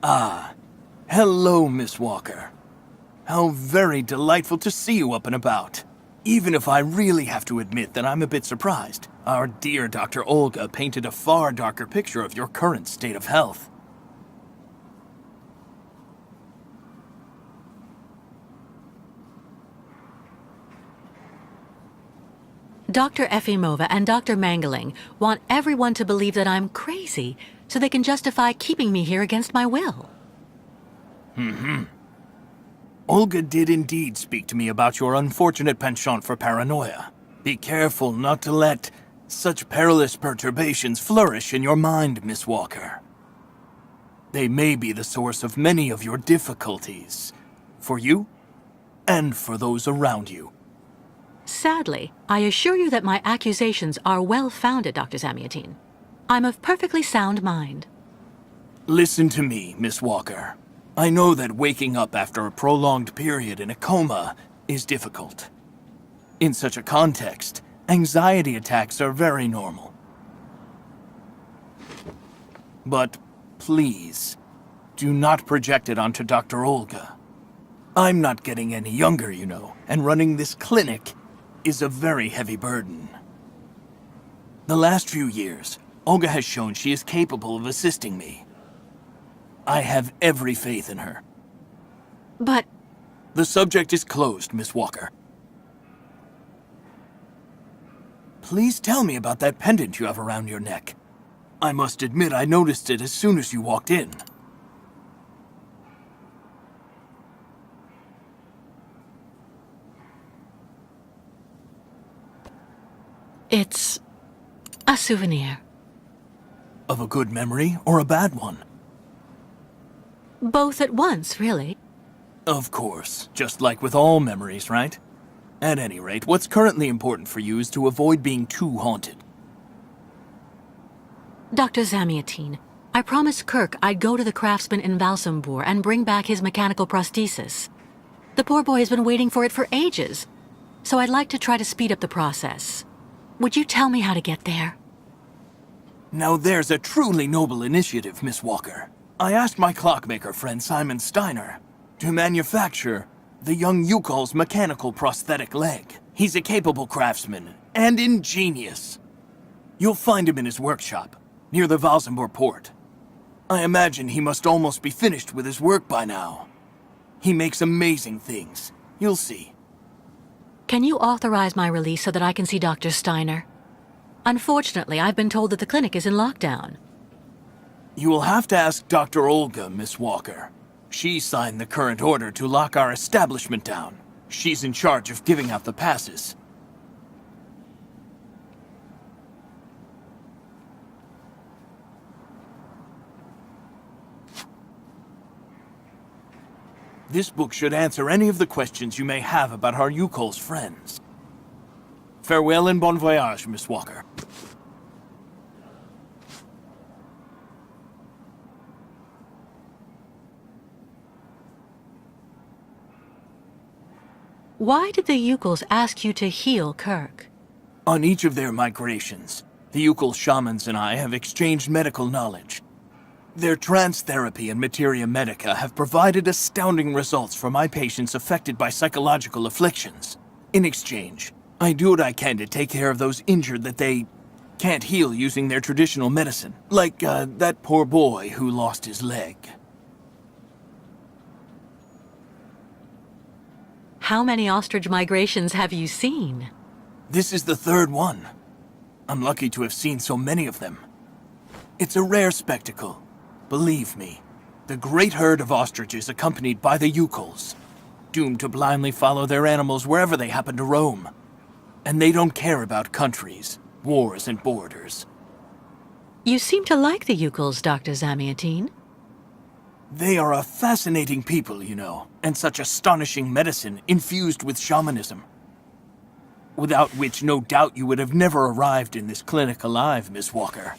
Ah, hello, Miss Walker. How very delightful to see you up and about. Even if I really have to admit that I'm a bit surprised. Our dear Dr. Olga painted a far darker picture of your current state of health. Dr. Efimova and Dr. Mangling want everyone to believe that I'm crazy so they can justify keeping me here against my will. Olga did indeed speak to me about your unfortunate penchant for paranoia. Be careful not to let such perilous perturbations flourish in your mind, Miss Walker. They may be the source of many of your difficulties, for you and for those around you. Sadly, I assure you that my accusations are well-founded, Dr. Zamiatin. I'm of perfectly sound mind. Listen to me, Miss Walker. I know that waking up after a prolonged period in a coma is difficult. In such a context, anxiety attacks are very normal. But please, do not project it onto Dr. Olga. I'm not getting any younger, you know, and running this clinic is a very heavy burden. The last few years, Olga has shown she is capable of assisting me. I have every faith in her. But The subject is closed, Miss Walker. Please tell me about that pendant you have around your neck. I must admit I noticed it as soon as you walked in. it's a souvenir. Of a good memory or a bad one? Both at once, really. Of course, just like with all memories, right? At any rate, what's currently important for you is to avoid being too haunted. Dr. Zamiatin, I promised Kirk I'd go to the craftsman in Valsambor and bring back his mechanical prosthesis. The poor boy has been waiting for it for ages, so I'd like to try to speed up the process. Would you tell me how to get there? Now there's a truly noble initiative, Miss Walker. I asked my clockmaker friend Simon Steiner to manufacture the young Yukol's mechanical prosthetic leg. He's a capable craftsman and ingenious. You'll find him in his workshop, near the Valsambor port. I imagine he must almost be finished with his work by now. He makes amazing things. You'll see. Can you authorize my release so that I can see Dr. Steiner? Unfortunately, I've been told that the clinic is in lockdown. You will have to ask Dr. Olga, Miss Walker. She signed the current order to lock our establishment down. She's in charge of giving out the passes. This book should answer any of the questions you may have about our Yukol's friends. Farewell and bon voyage, Miss Walker. Why did the Yukols ask you to heal Kirk? On each of their migrations, the Yukol shamans and I have exchanged medical knowledge. Their trance therapy and materia medica have provided astounding results for my patients affected by psychological afflictions. In exchange, I do what I can to take care of those injured that they can't heal using their traditional medicine. Like, that poor boy who lost his leg. How many ostrich migrations have you seen? This is the third one. I'm lucky to have seen so many of them. It's a rare spectacle. Believe me, the great herd of ostriches accompanied by the Yukols, doomed to blindly follow their animals wherever they happen to roam. And they don't care about countries, wars, and borders. You seem to like the Yukols, Dr. Zamiatin. They are a fascinating people, you know, and such astonishing medicine infused with shamanism. Without which, no doubt, you would have never arrived in this clinic alive, Miss Walker.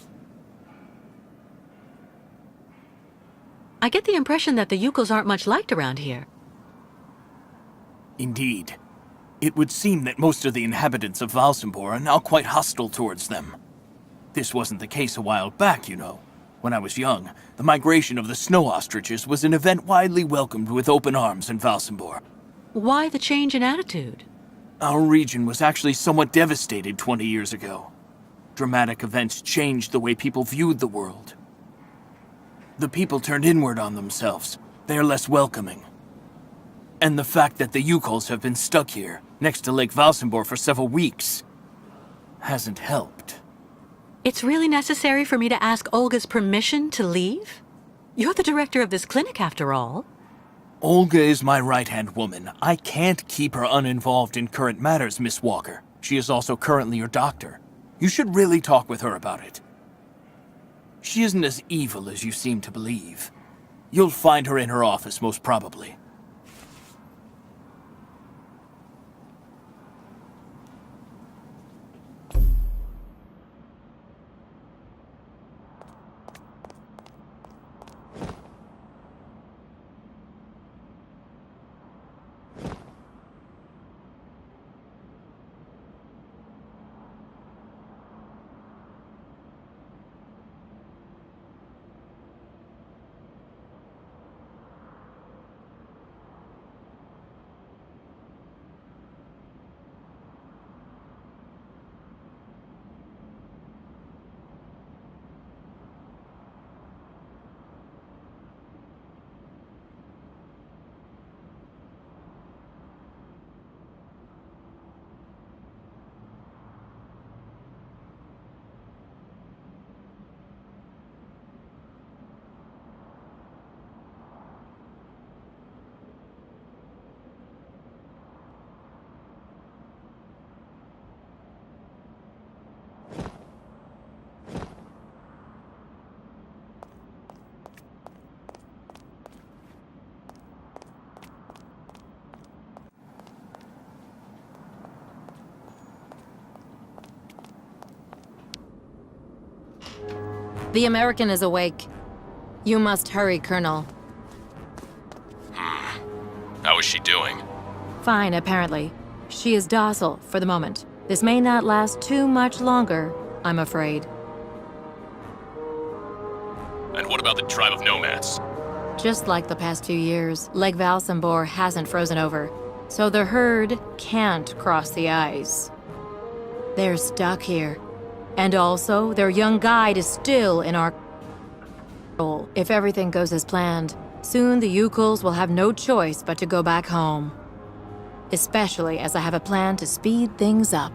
I get the impression that the Yukols aren't much liked around here. Indeed. It would seem that most of the inhabitants of Valsambor are now quite hostile towards them. This wasn't the case a while back, you know. When I was young, the migration of the snow ostriches was an event widely welcomed with open arms in Valsambor. Why the change in attitude? Our region was actually somewhat devastated 20 years ago. Dramatic events changed the way people viewed the world. The people turned inward on themselves. They are less welcoming. And the fact that the Yukols have been stuck here, next to Lake Valsambor for several weeks, hasn't helped. It's really necessary for me to ask Olga's permission to leave? You're the director of this clinic, after all. Olga is my right-hand woman. I can't keep her uninvolved in current matters, Miss Walker. She is also currently your doctor. You should really talk with her about it. She isn't as evil as you seem to believe. You'll find her in her office, most probably. The American is awake. You must hurry, Colonel. How is she doing? Fine, apparently. She is docile for the moment. This may not last too much longer, I'm afraid. And what about the tribe of nomads? Just like the past few years, Lake Valsambor hasn't frozen over, so the herd can't cross the ice. They're stuck here. And also, their young guide is still in our control. If everything goes as planned, soon the Yukols will have no choice but to go back home. Especially as I have a plan to speed things up.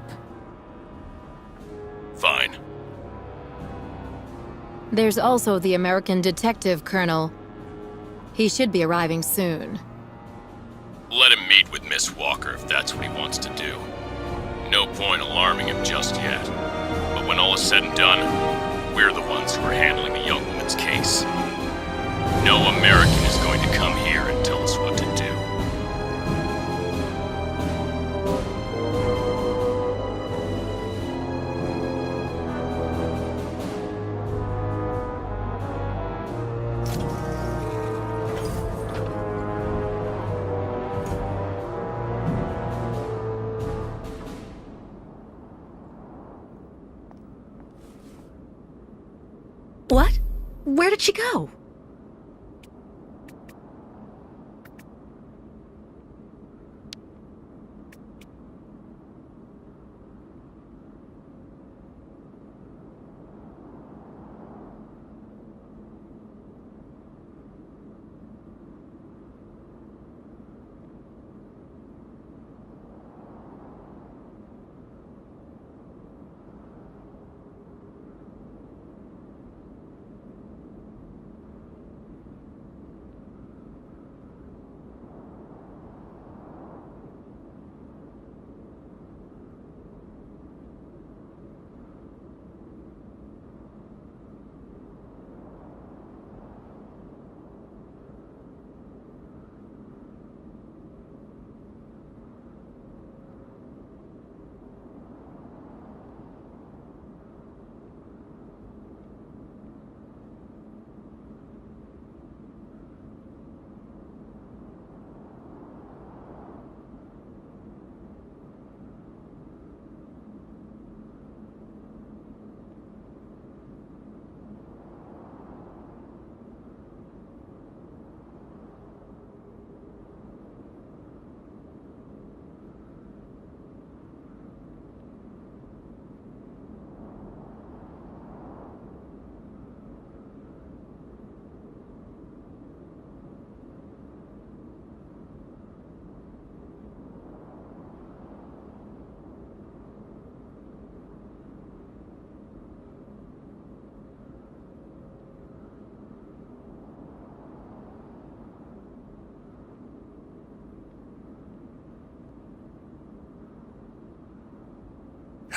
Fine. There's also the American detective, Colonel. He should be arriving soon. Let him meet with Miss Walker if that's what he wants to do. No point alarming him just yet. But when all is said and done, we're the ones who are handling the young woman's case. No American is going to come here and tell us what to do. What? Where did she go?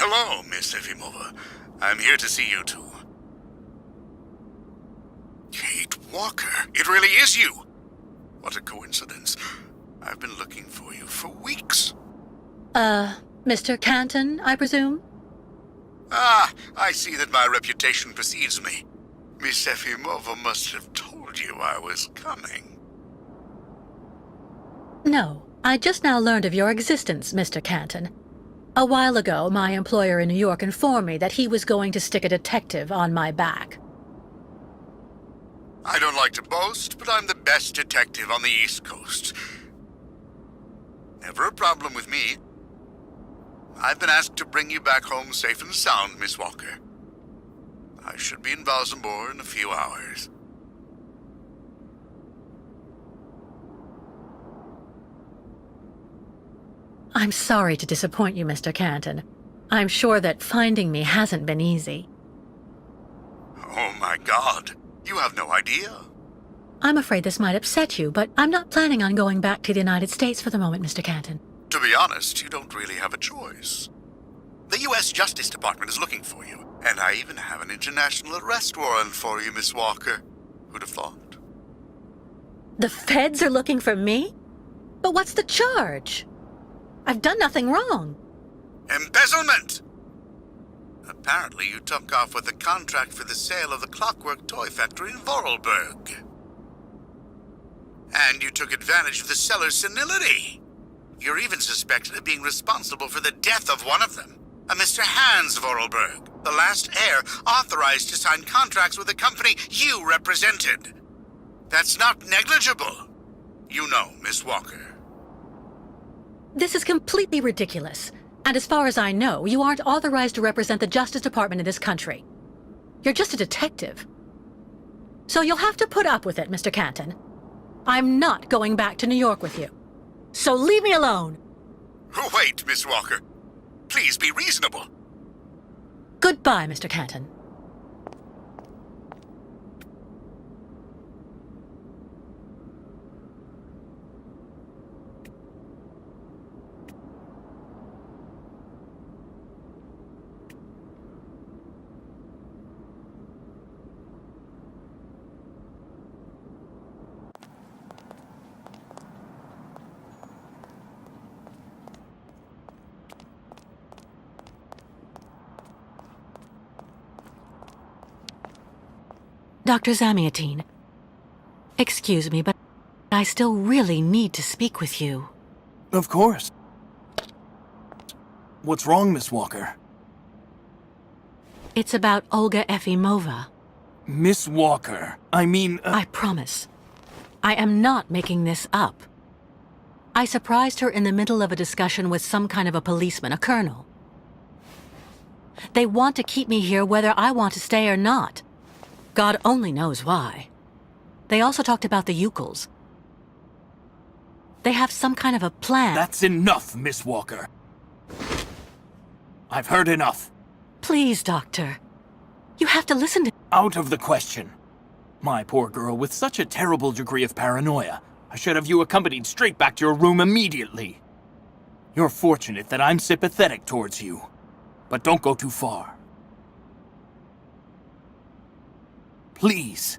Hello, Miss Efimova. I'm here to see you too. Kate Walker, it really is you! What a coincidence. I've been looking for you for weeks. Mr. Canton, I presume? Ah, I see that my reputation precedes me. Miss Efimova must have told you I was coming. No, I just now learned of your existence, Mr. Canton. A while ago, my employer in New York informed me that he was going to stick a detective on my back. I don't like to boast, but I'm the best detective on the East Coast. Never a problem with me. I've been asked to bring you back home safe and sound, Miss Walker. I should be in Valsambor in a few hours. I'm sorry to disappoint you, Mr. Canton. I'm sure that finding me hasn't been easy. Oh my God, you have no idea. I'm afraid this might upset you, but I'm not planning on going back to the United States for the moment, Mr. Canton. To be honest, you don't really have a choice. The U.S. Justice Department is looking for you, and I even have an international arrest warrant for you, Miss Walker. Who'd have thought? The feds are looking for me? But what's the charge? I've done nothing wrong. Embezzlement! Apparently you took off with a contract for the sale of the Clockwork Toy Factory in Vorarlberg. And you took advantage of the seller's senility. You're even suspected of being responsible for the death of one of them, a Mr. Hans Vorarlberg, the last heir authorized to sign contracts with the company you represented. That's not negligible. You know, Miss Walker. This is completely ridiculous. And as far as I know, you aren't authorized to represent the Justice Department in this country. You're just a detective. So you'll have to put up with it, Mr. Canton. I'm not going back to New York with you. So leave me alone! Wait, Miss Walker. Please be reasonable. Goodbye, Mr. Canton. Dr. Zamiatine, excuse me, but I still really need to speak with you. Of course. What's wrong, Miss Walker? It's about Olga Efimova. Miss Walker, I mean... I promise. I am not making this up. I surprised her in the middle of a discussion with some kind of a policeman, a colonel. They want to keep me here whether I want to stay or not. God only knows why. They also talked about the Ukels. They have some kind of a plan. That's enough, Miss Walker. I've heard enough. Please, Doctor. You have to listen to... Out of the question. My poor girl, with such a terrible degree of paranoia, I should have you accompanied straight back to your room immediately. You're fortunate that I'm sympathetic towards you. But don't go too far. Please.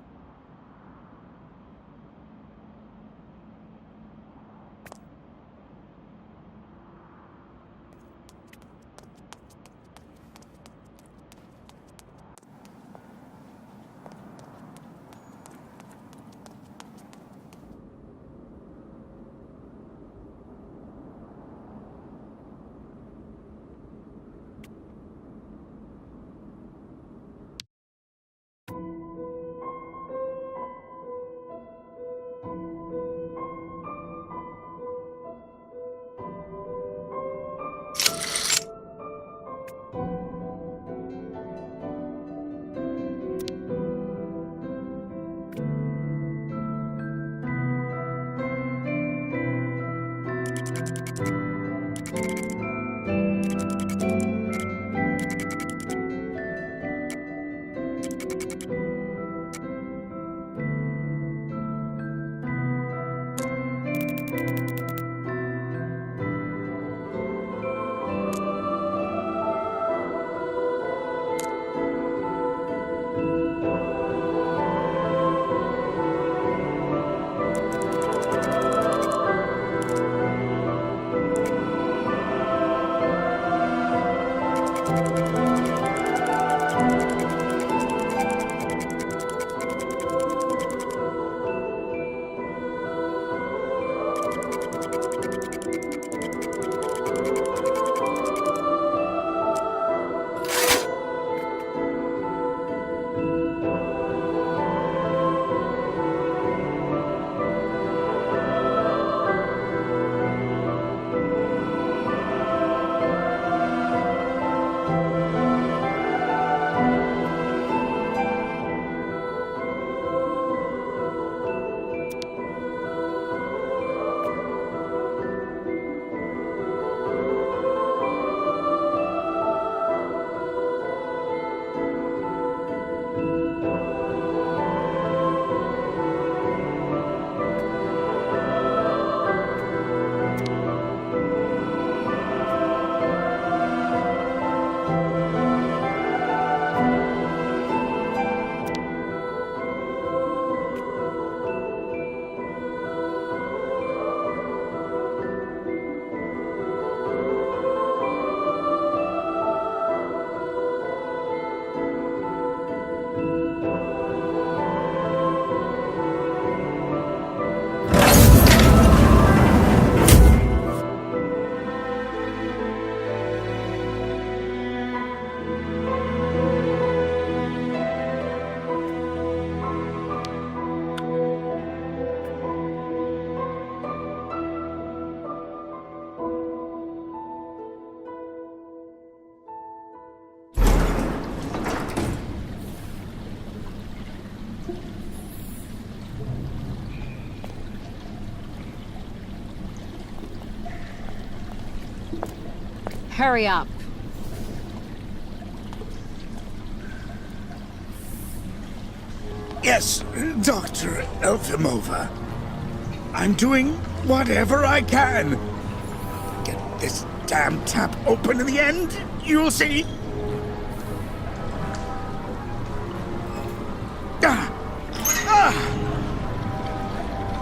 hurry up. Yes, Dr. Elfimova. I'm doing whatever I can. Get this damn tap open in the end, you'll see.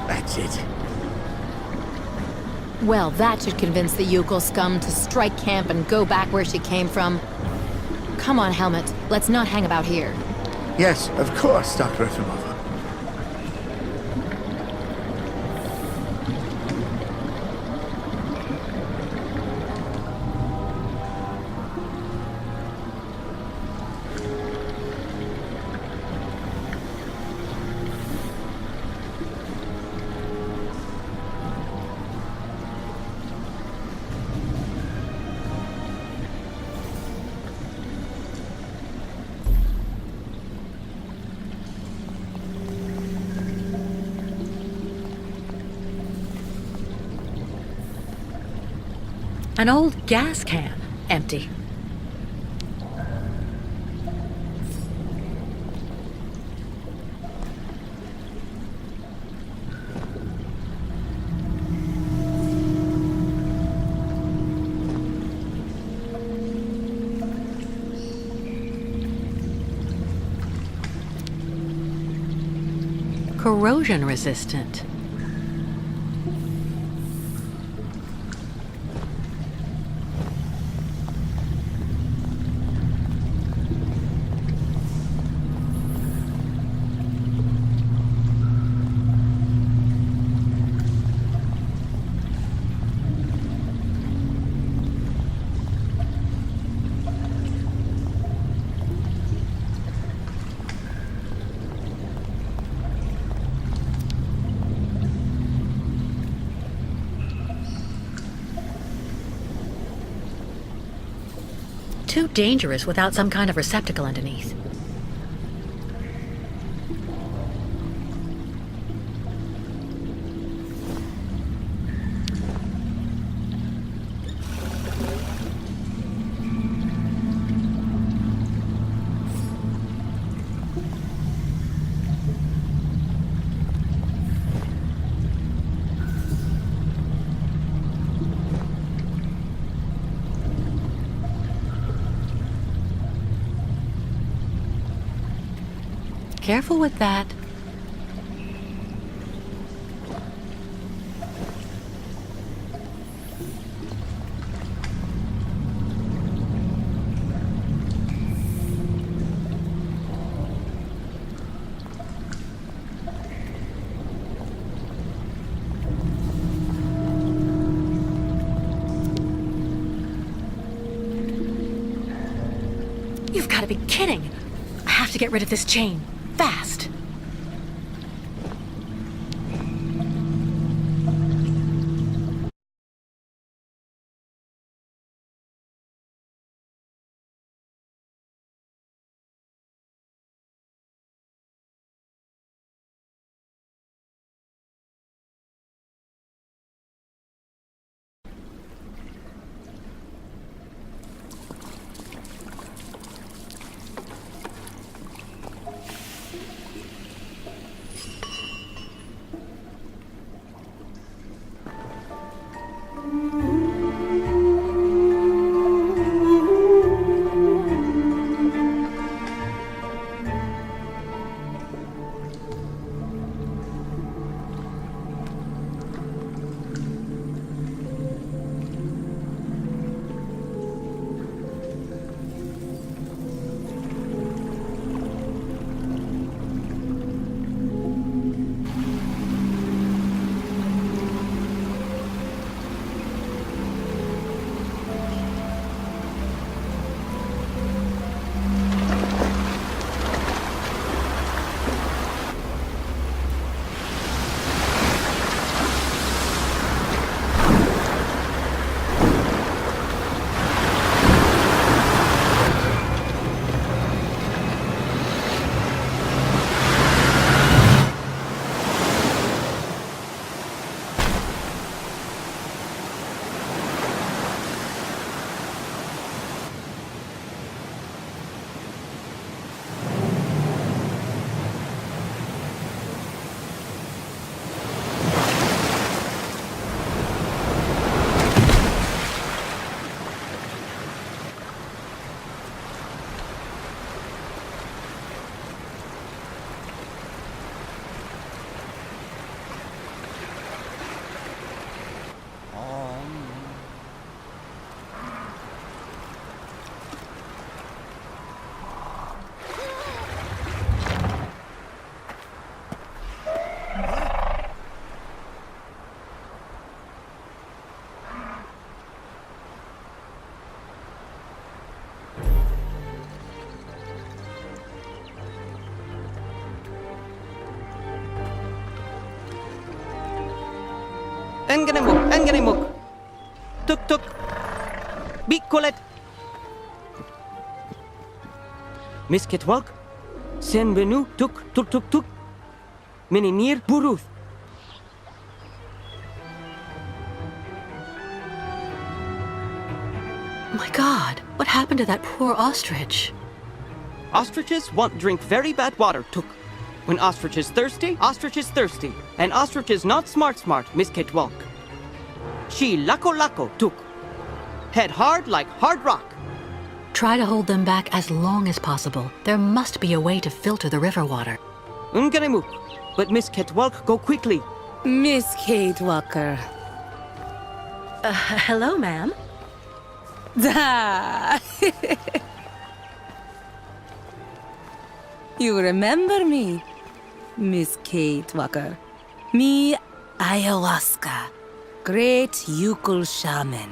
That's it. Well, that should convince the Yukon scum to strike camp and go back where she came from. Come on, Helmet. Let's not hang about here. Yes, of course, Dr. Efimova. An old gas can. Empty. Corrosion resistant. Too dangerous without some kind of receptacle underneath. Careful with that. You've got to be kidding! I have to get rid of this chain. Fast! Enganimuk. Tuk. Bikolet. Miss Kitwalk. Senvenu tuk. Mininir buruth. My God, what happened to that poor ostrich? Ostriches want drink very bad water, Tuk. When ostrich is thirsty, And ostrich is not smart, Miss Kitwalk. She lako, Tuk. Head hard like hard rock. Try to hold them back as long as possible. There must be a way to filter the river water. Unganimuk. But Miss Kitwalk, go quickly. Miss Kate Walker. Hello, ma'am. You remember me, Miss Kate Walker. Me, ayahuasca. Great Yukul shaman.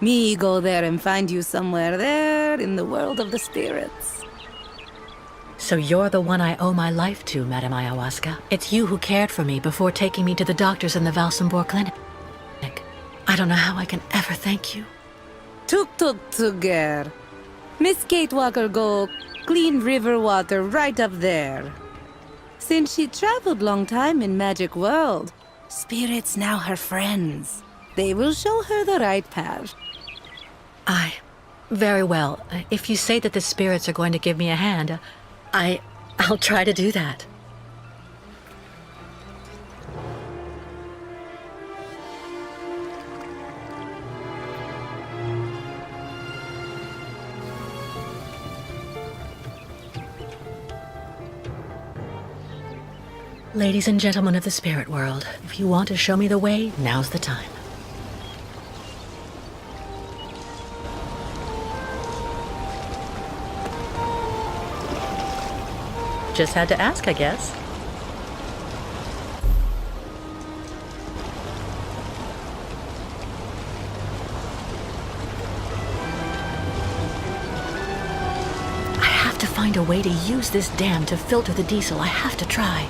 Me go there and find you somewhere there in the world of the spirits. So you're the one I owe my life to, Madame Ayahuasca. It's you who cared for me before taking me to the doctors in the Valsambor clinic. I don't know how I can ever thank you. Tuk, girl. Miss Kate Walker go clean river water right up there. Since she traveled long time in magic world, spirits now her friends. They will show her the right path. Very well. If you say that the spirits are going to give me a hand, I'll try to do that. Ladies and gentlemen of the spirit world, if you want to show me the way, now's the time. Just had to ask, I guess. I have to find a way to use this dam to filter the diesel. I have to try.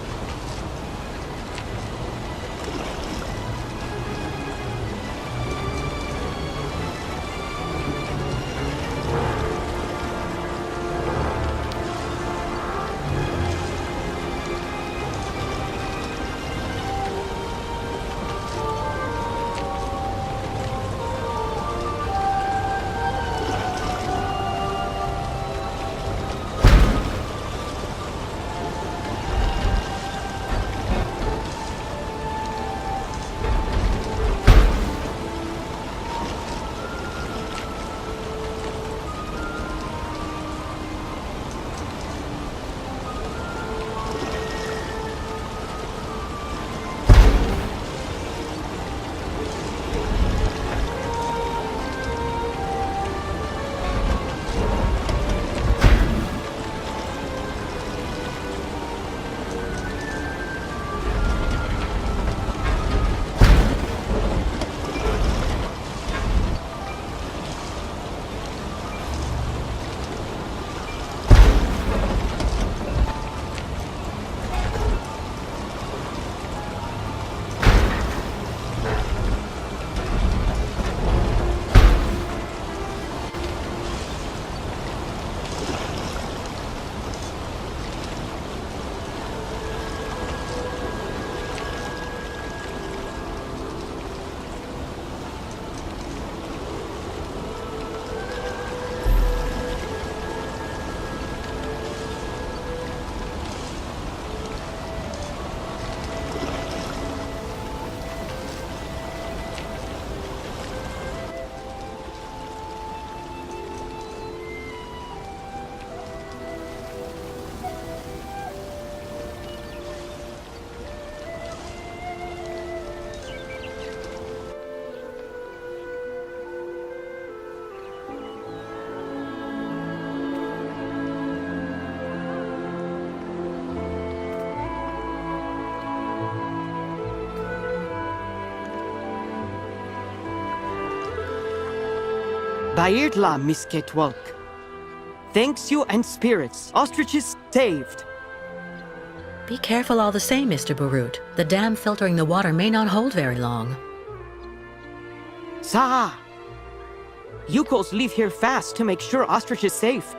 Bayirtla, Miss Kitwalk. Thanks you and spirits. Ostriches saved. Be careful all the same, Mr. Barut. The dam filtering the water may not hold very long. Za! Yukos leave here fast to make sure Ostrich is safe.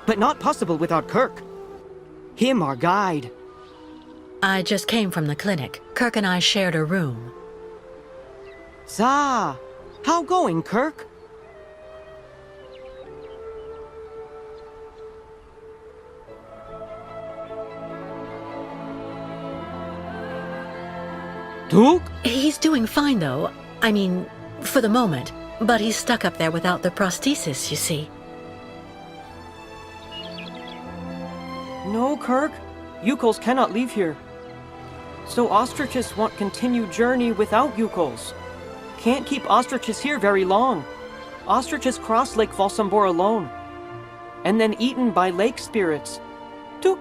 But not possible without Kirk. Him our guide. I just came from the clinic. Kirk and I shared a room. Za! How going, Kirk? Duke? He's doing fine, though. I mean, for the moment. But he's stuck up there without the prosthesis, you see. No, Kirk. Yukos cannot leave here. So ostriches won't continue journey without Yukos. Can't keep ostriches here very long. Ostriches cross Lake Valsambor alone. And then eaten by lake spirits. Tuk.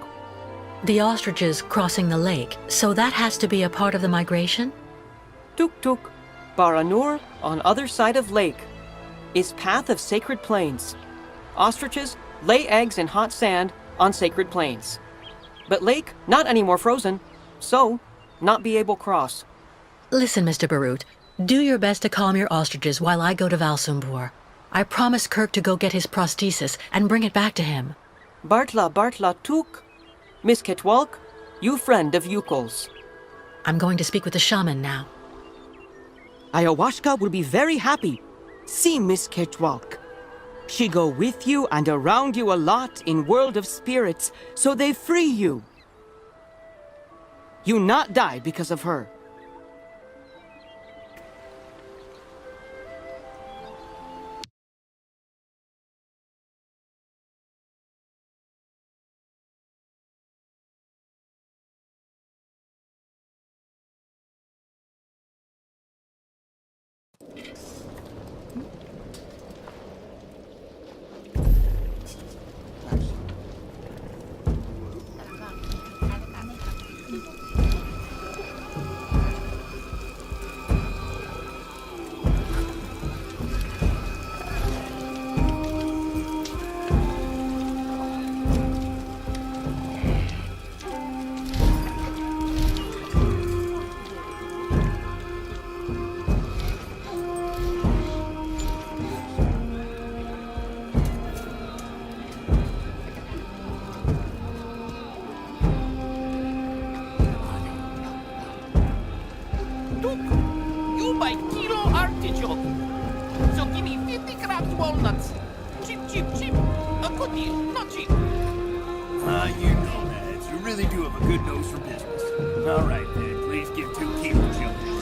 The ostriches crossing the lake, so that has to be a part of the migration? Tuk tuk. Baranur, on other side of lake, is path of sacred plains. Ostriches lay eggs in hot sand on sacred plains. But lake, not anymore frozen, so not be able cross. Listen, Mr. Barut, do your best to calm your ostriches while I go to Valsambor. I promised Kirk to go get his prosthesis and bring it back to him. Bartla tuk. Miss Ketwalk, you friend of Yukos. I'm going to speak with the shaman now. Ayahuasca will be very happy. See Miss Ketwalk. She go with you and around you a lot in world of spirits, so they free you. You not die because of her. You buy kilo artichoke. So give me 50 cracked walnuts. Cheap, cheap, cheap. A good deal, not cheap. You know that. You really do have a good nose for business. All right, then. Please give 2 kilos, young man.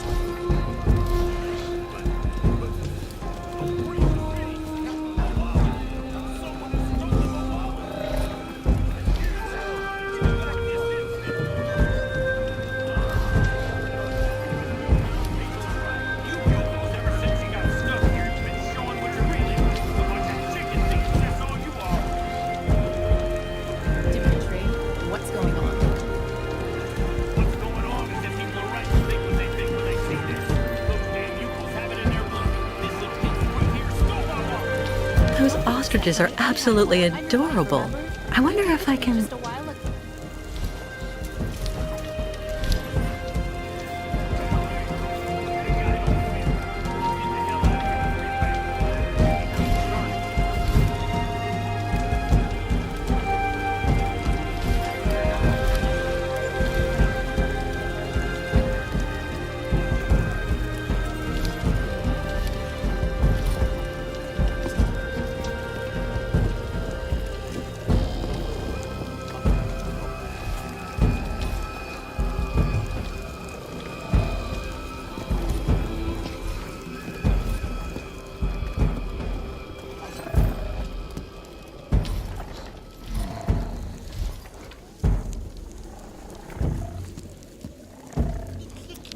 Dimitri, what's going on? What's going on is that people are right to think what they think when they see this. Those damn Yukos have it in their blood. This little kid's right here stole our Those ostriches are absolutely adorable. I wonder if I can... Just a while ago.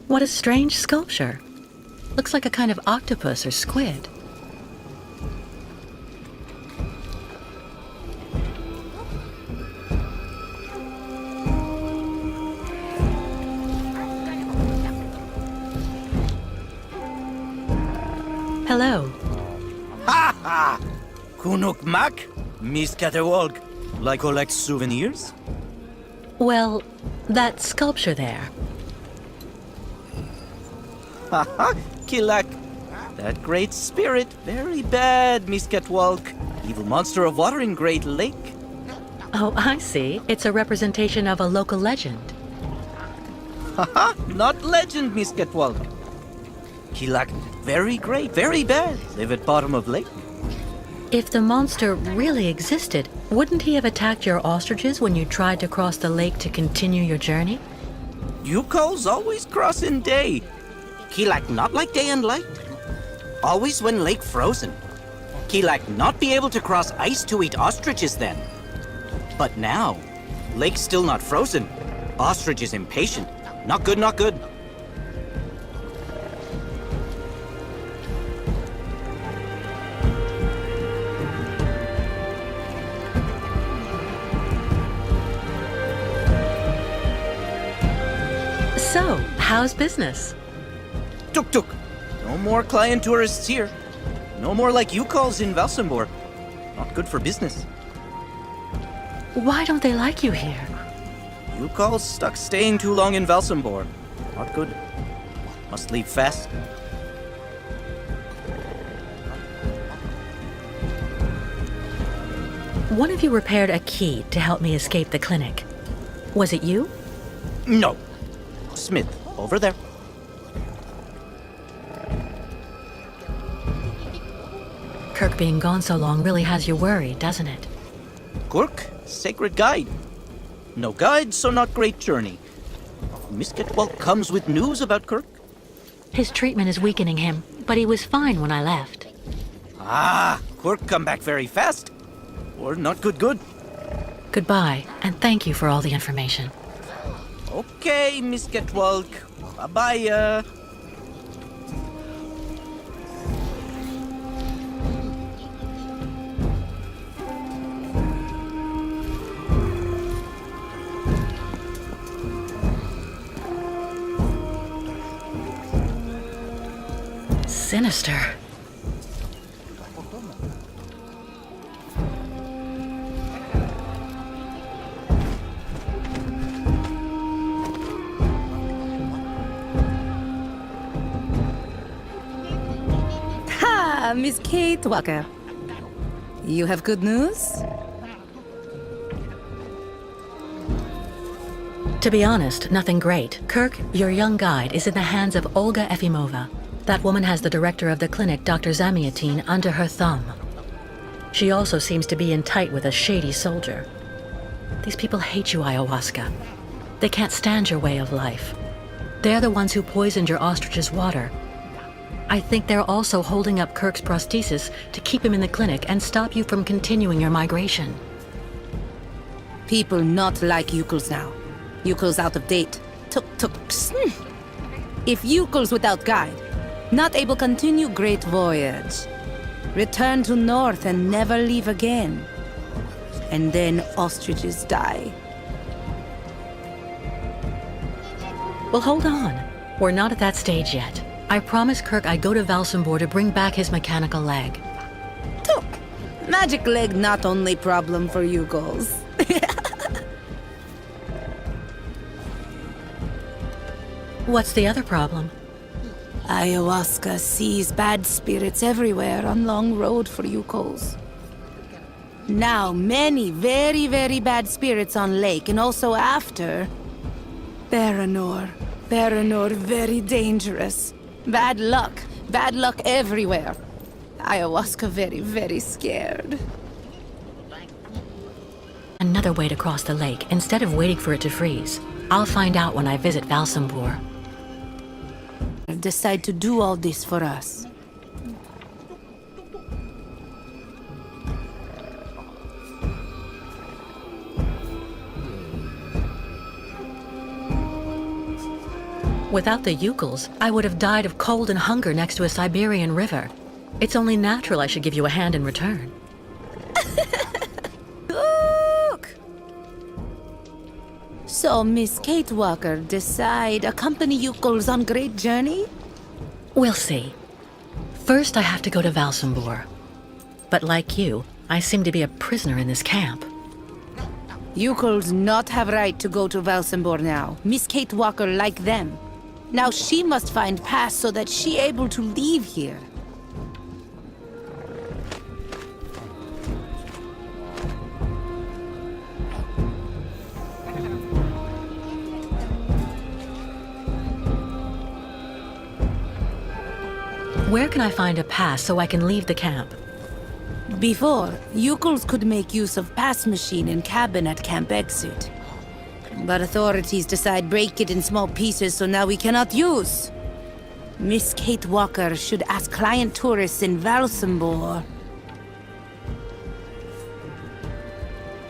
What a strange sculpture. Looks like a kind of octopus or squid. Hello. Ha ha! Kunuk Mak? Miss Catewalk. Like collect souvenirs? Well, that sculpture there. Haha, Kilak. That great spirit, very bad, Miss Catwalk. Evil monster of water in Great Lake. Oh, I see. It's a representation of a local legend. Haha, not legend, Miss Catwalk. Kilak, very great, very bad. Live at bottom of lake. If the monster really existed, wouldn't he have attacked your ostriches when you tried to cross the lake to continue your journey? You calls always cross in day. Kilak not like day and light. Always when lake frozen. Kilak not be able to cross ice to eat ostriches then. But now, lake still not frozen. Ostrich is impatient. Not good, not good. So, how's business? Tuk tuk. No more client tourists here. No more like you calls in Valsambor. Not good for business. Why don't they like you here? You calls stuck staying too long in Valsambor. Not good. Must leave fast. One of you repaired a key to help me escape the clinic. Was it you? No. Smith, over there. Kirk being gone so long really has you worried, doesn't it? Kurk, sacred guide. No guide, so not great journey. Miss Catwalk comes with news about Kirk. His treatment is weakening him, but he was fine when I left. Ah, Kurk come back very fast. Or not good. Goodbye, and thank you for all the information. Okay, Miss Catwalk. Bye-bye. Sinister. Ha, Miss Kate Walker. You have good news? To be honest, nothing great. Kirk, your young guide, is in the hands of Olga Efimova. That woman has the director of the clinic, Dr. Zamiatine, under her thumb. She also seems to be in tight with a shady soldier. These people hate you, Ayahuasca. They can't stand your way of life. They're the ones who poisoned your ostrich's water. I think they're also holding up Kirk's prosthesis to keep him in the clinic and stop you from continuing your migration. People not like Yukels now. Yukels out of date. Tuk-tuks. If Yukels without guide, not able continue great voyage. Return to north and never leave again. And then ostriches die. Well, hold on. We're not at that stage yet. I promised Kirk I'd go to Valsambor to bring back his mechanical leg. Tuk! Magic leg not only problem for Yukels. What's the other problem? Ayahuasca sees bad spirits everywhere on long road for Yukos. Now many very, very bad spirits on lake and also after. Baranor very dangerous. Bad luck everywhere. Ayahuasca very, very scared. Another way to cross the lake instead of waiting for it to freeze. I'll find out when I visit Valsambor. Decide to do all this for us. Without the Yukels, I would have died of cold and hunger next to a Siberian river. It's only natural I should give you a hand in return. Look! So, Miss Kate Walker decide accompany Yukels on great journey? We'll see. First, I have to go to Valsambor. But like you, I seem to be a prisoner in this camp. Yukels not have right to go to Valsambor now. Miss Kate Walker like them. Now she must find pass so that she able to leave here. Where can I find a pass so I can leave the camp? Before, Yukels could make use of pass machine in cabin at camp exit. But authorities decide break it in small pieces, so now we cannot use. Miss Kate Walker should ask client tourists in Valsambor.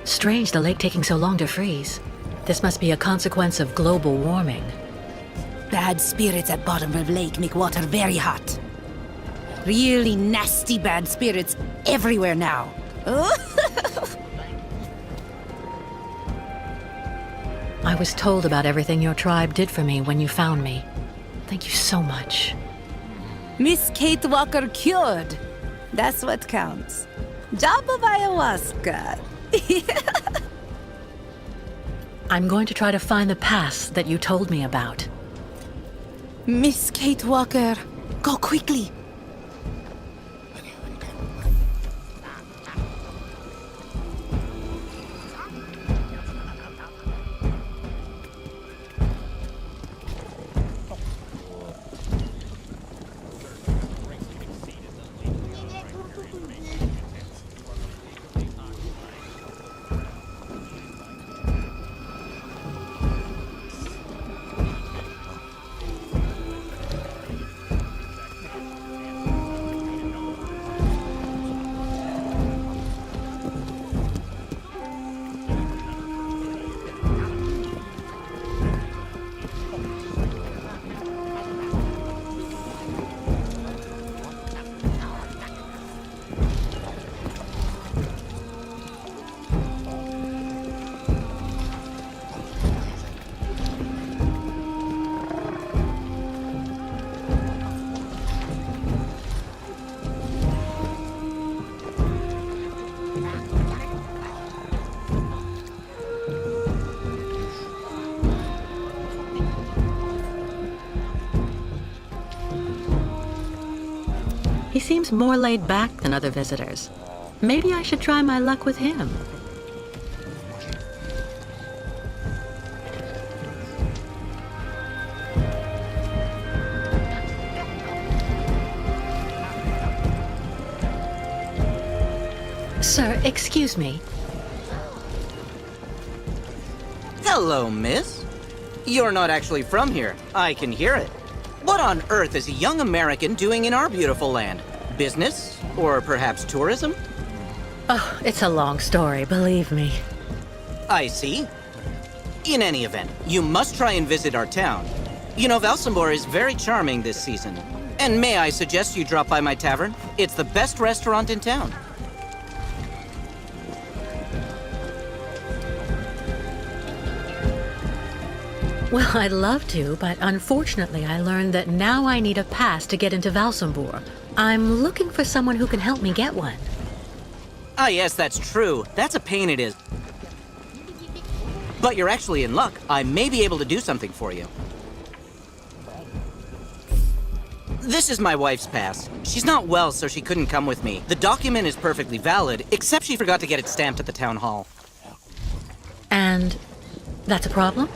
Strange the lake taking so long to freeze. This must be a consequence of global warming. Bad spirits at bottom of lake make water very hot. Really nasty bad spirits everywhere now. I was told about everything your tribe did for me when you found me. Thank you so much. Miss Kate Walker cured. That's what counts. Job of ayahuasca. I'm going to try to find the pass that you told me about. Miss Kate Walker, go quickly. He seems more laid back than other visitors. Maybe I should try my luck with him. Sir, excuse me. Hello, miss. You're not actually from here. I can hear it. What on earth is a young American doing in our beautiful land? Business? Or perhaps tourism? Oh, it's a long story, believe me. I see. In any event, you must try and visit our town. You know, Valsambor is very charming this season. And may I suggest you drop by my tavern? It's the best restaurant in town. Well, I'd love to, but unfortunately I learned that now I need a pass to get into Valsambor. I'm looking for someone who can help me get one. Ah, yes, that's true. That's a pain it is. But you're actually in luck. I may be able to do something for you. This is my wife's pass. She's not well, so she couldn't come with me. The document is perfectly valid, except she forgot to get it stamped at the town hall. And that's a problem?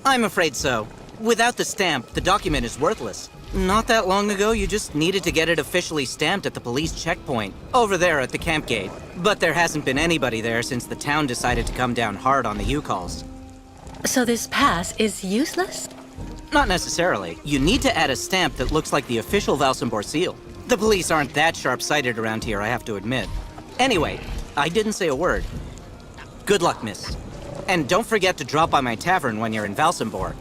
I'm afraid so. Without the stamp, the document is worthless. Not that long ago, you just needed to get it officially stamped at the police checkpoint, over there at the camp gate. But there hasn't been anybody there since the town decided to come down hard on the U-calls. So this pass is useless? Not necessarily. You need to add a stamp that looks like the official Valsambor seal. The police aren't that sharp-sighted around here, I have to admit. Anyway, I didn't say a word. Good luck, miss. And don't forget to drop by my tavern when you're in Valsambor.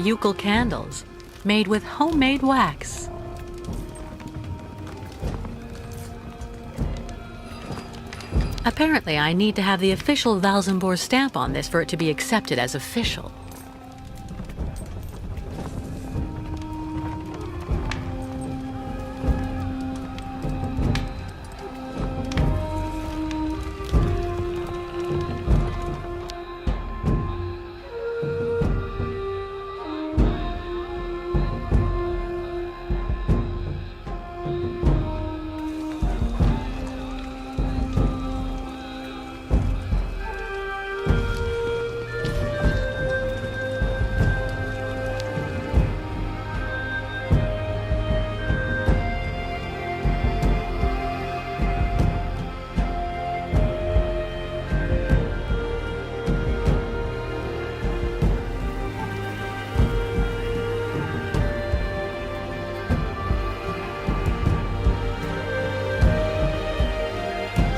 Eucal candles, made with homemade wax. Apparently, I need to have the official Valzambor stamp on this for it to be accepted as official.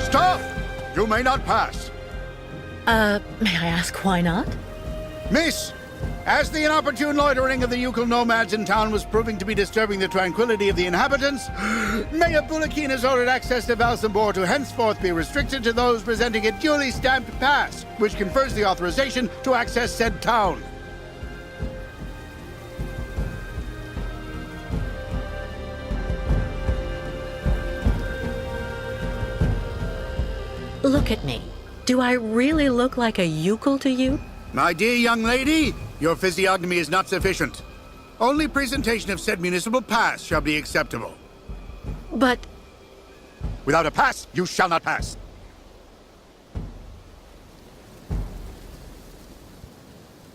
Stop! You may not pass. May I ask why not? Miss, as the inopportune loitering of the Eucal nomads in town was proving to be disturbing the tranquility of the inhabitants, Mayor Bulakin has ordered access to Valsambor to henceforth be restricted to those presenting a duly stamped pass, which confers the authorization to access said town. Look at me. Do I really look like a Eucal to you? My dear young lady, your physiognomy is not sufficient. Only presentation of said municipal pass shall be acceptable. But Without a pass, you shall not pass.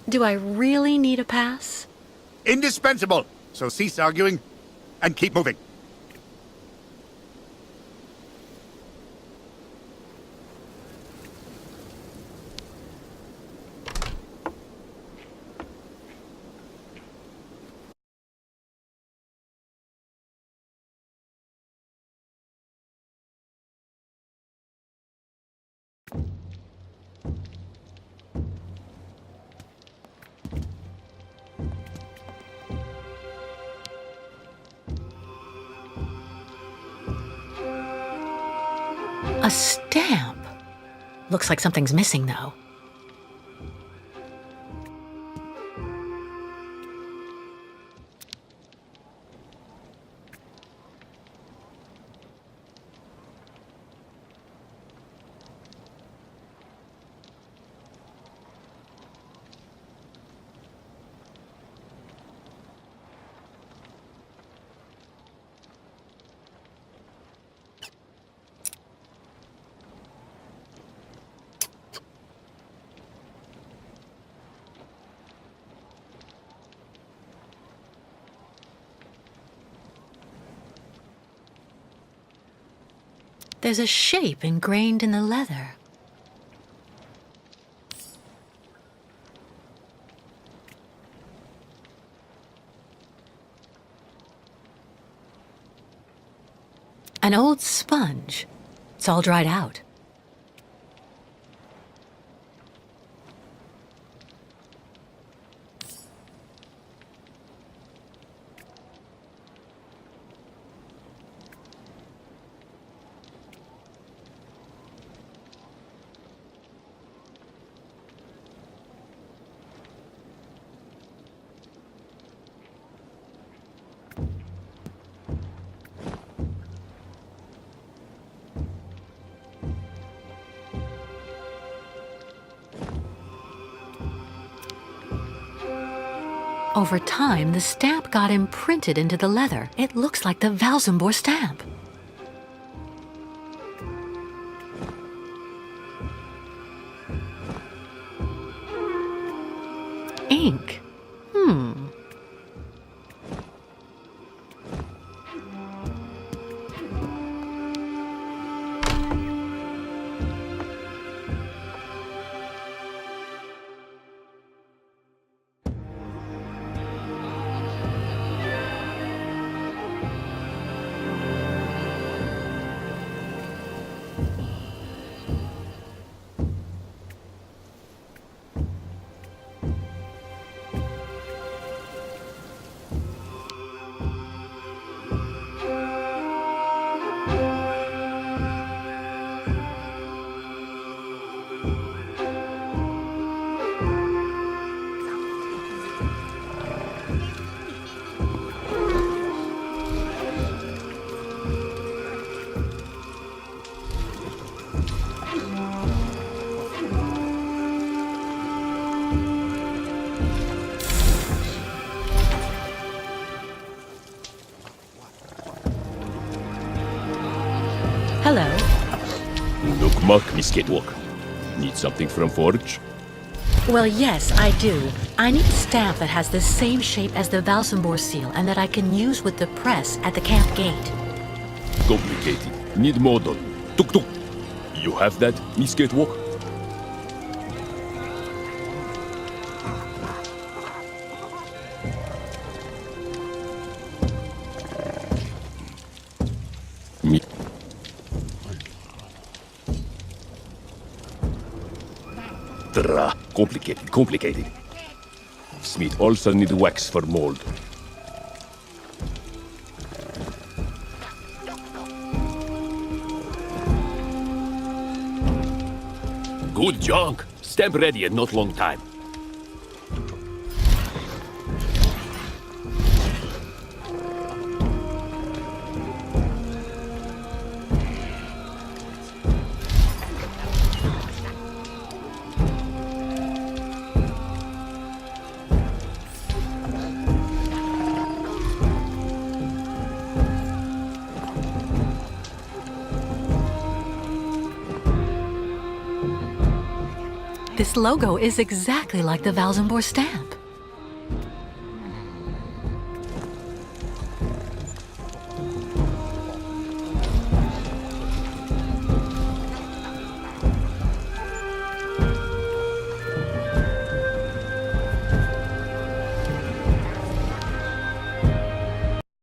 do I really need a pass? Indispensable. So cease arguing and keep moving. A stamp. Looks like something's missing, though. There's a shape ingrained in the leather. An old sponge. It's all dried out. Over time, the stamp got imprinted into the leather. It looks like the Valzambor stamp. Ink. Hello. Look, Muck, Miss Catwalk. Need something from Forge? Well, yes, I do. I need a stamp that has the same shape as the Valsambor seal and that I can use with the press at the camp gate. Complicated. Need more done. Tuk tuk. You have that, Miss Catwalk? Me. Complicated. Smith also need wax for mold. Good junk. Stamp ready in not long time. This logo is exactly like the Valsambor stamp.